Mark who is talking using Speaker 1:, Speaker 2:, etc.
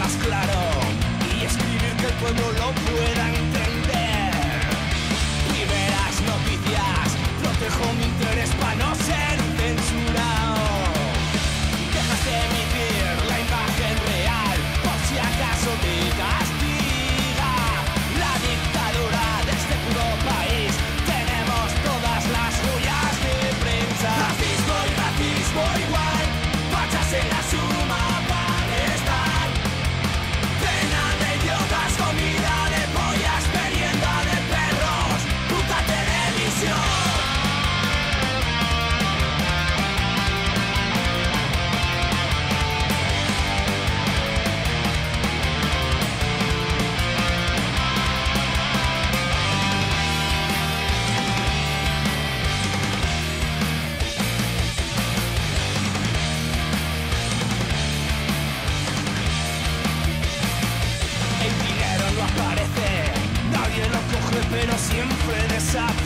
Speaker 1: más claro y escribir que el pueblo lo pueda entender. Primeras noticias, protejo mi interés para no ser censurado. Dejas de emitir la imagen real por si acaso te castiga la dictadura de este puro país. Tenemos todas las joyas de prensa. Racismo igual, fachas en la suma para estar. Cena de idiotas, comida de pollas, merienda de perros, puta televisión. El dinero no aparece, nadie lo coge, pero siempre desaparece.